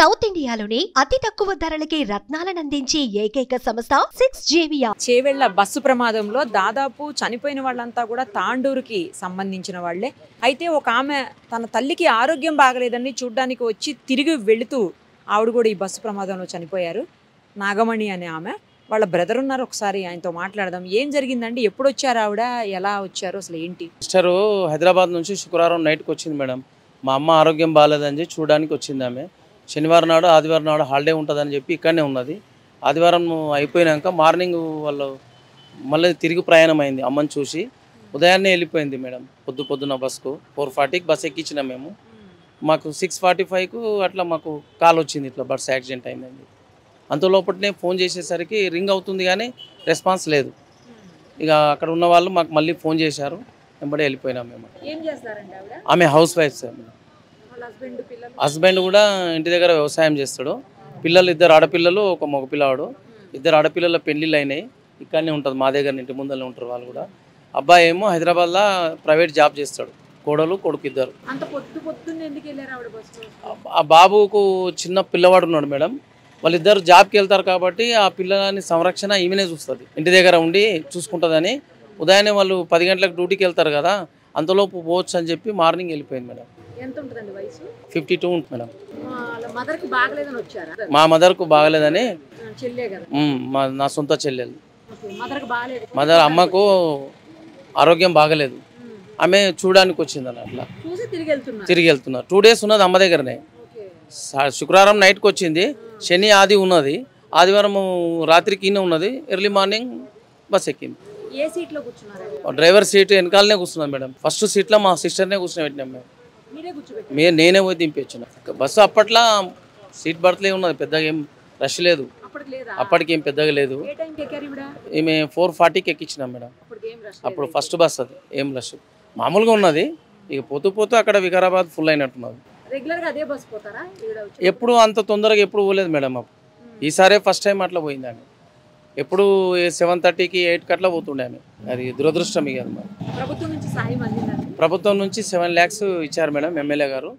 South ఇండియాలోనే అతి తక్కువ ధరలకి రత్నాలనందించే ఏకైక సంస్థ 6JVR. చేవెళ్ల బస్సు ప్రమాదంలో దాదాపు చనిపోయిన వాళ్ళంతా కూడా తాండూరుకి సంబంధించిన వాళ్లే. అయితే ఒక ఆమె తన తల్లికి ఆరోగ్యం బాగలేదని చూడ్డానికి వచ్చి తిరిగి వెళుతూ ఆవిడ కూడా ఈ బస్సు ప్రమాదంలో చనిపోయారు. నాగమణి అనే ఆమె, వాళ్ళ బ్రదర్ ఉన్నారు. ఒకసారి ఆయనతో మాట్లాడదాం. ఏం జరిగిందండి? ఎప్పుడు వచ్చారు ఆవిడ? ఎలా వచ్చారు? అసలు ఏంటి? సిస్టరు హైదరాబాద్ నుంచి శుక్రవారం నైట్కి వచ్చింది మేడం. మా అమ్మ ఆరోగ్యం బాగాలేదని చూడడానికి వచ్చింది ఆమె. శనివారం నాడు ఆదివారం నాడు హాలిడే ఉంటుందని చెప్పి ఇక్కడనే ఉన్నది. ఆదివారం అయిపోయినాక మార్నింగ్ వాళ్ళు మళ్ళీ తిరిగి ప్రయాణం అయింది. అమ్మని చూసి ఉదయాన్నే వెళ్ళిపోయింది మేడం. పొద్దున బస్కు 4:40కి బస్ ఎక్కించినాం మేము. మాకు 6:45కు అట్లా మాకు కాల్ వచ్చింది, ఇట్లా బస్ యాక్సిడెంట్ అయిందండి. అంతలోపటినే ఫోన్ చేసేసరికి రింగ్ అవుతుంది కానీ రెస్పాన్స్ లేదు. ఇక అక్కడ ఉన్న వాళ్ళు మాకు మళ్ళీ ఫోన్ చేశారు. వెంబడే వెళ్ళిపోయినాం మేము. ఆమె హౌస్ వైఫ్ సార్. హస్బెండ్ కూడా ఇంటి దగ్గర వ్యవసాయం చేస్తాడు. పిల్లలు 2 ఆడపిల్లలు, ఒక మగ పిల్లవాడు. 2 ఆడపిల్లల పెళ్ళిళ్ళు అయినాయి. ఇక్కడనే ఉంటుంది, మా దగ్గర ఇంటి ముందరనే ఉంటారు వాళ్ళు కూడా. అబ్బాయి ఏమో హైదరాబాద్లో ప్రైవేట్ జాబ్ చేస్తాడు. కోడలు కొడుకు 2. ఆ బాబుకు చిన్న పిల్లవాడు ఉన్నాడు మేడం. వాళ్ళిద్దరు జాబ్కి వెళ్తారు కాబట్టి ఆ పిల్లలని సంరక్షణ ఈమెనే చూస్తుంది, ఇంటి దగ్గర ఉండి చూసుకుంటుందని. ఉదయాన్నే వాళ్ళు 10 గంటలకు డ్యూటీకి వెళ్తారు కదా, అంతలోపు పోవచ్చు అని చెప్పి మార్నింగ్ వెళ్ళిపోయింది మేడం. 52 ఉంటుంది మేడం. మా మదర్కు బాగలేదని, నా సొంత చెల్లెలు. మదర్ అమ్మకు ఆరోగ్యం బాగలేదు, ఆమె చూడడానికి వచ్చింది అని. అట్లా తిరిగి వెళ్తున్నారు. 2 డేస్ ఉన్నది అమ్మ దగ్గరనే. శుక్రవారం నైట్కి వచ్చింది, శని ఆది ఉన్నది, ఆదివారం రాత్రికి ఈయన ఉన్నది, ఎర్లీ మార్నింగ్ బస్ ఎక్కింది. డ్రైవర్ సీట్ వెనకాలనే కూర్చున్నాను మేడం. ఫస్ట్ సీట్లో మా సిస్టర్నే కూర్చోబెట్టినాం మేము. నేనే పోయి దింపొచ్చిన. బస్సు అప్పట్లో సీట్ బర్త్లే ఉన్నది, పెద్దగా ఏం రష్ లేదు. అప్పటికి ఏం పెద్దగా లేదు. ఈమె 4:40కి ఎక్కించినాం మేడం. అప్పుడు ఫస్ట్ బస్ అది, ఏం రష్ మామూలుగా ఉన్నది. ఇక పోతూ అక్కడ వికారాబాద్ ఫుల్ అయినట్టున్నది. ఎప్పుడు అంత తొందరగా ఎప్పుడు పోలేదు మేడం. ఈసారే ఫస్ట్ టైం అట్లా పోయిందండి. ఎప్పుడు 7:30కి 8కి అట్లా పోతుండే ఆమె. అది దురదృష్టం. ఇక ప్రభుత్వం నుంచి 7 lakhs ఇచ్చారు మేడం ఎమ్మెల్యే గారు.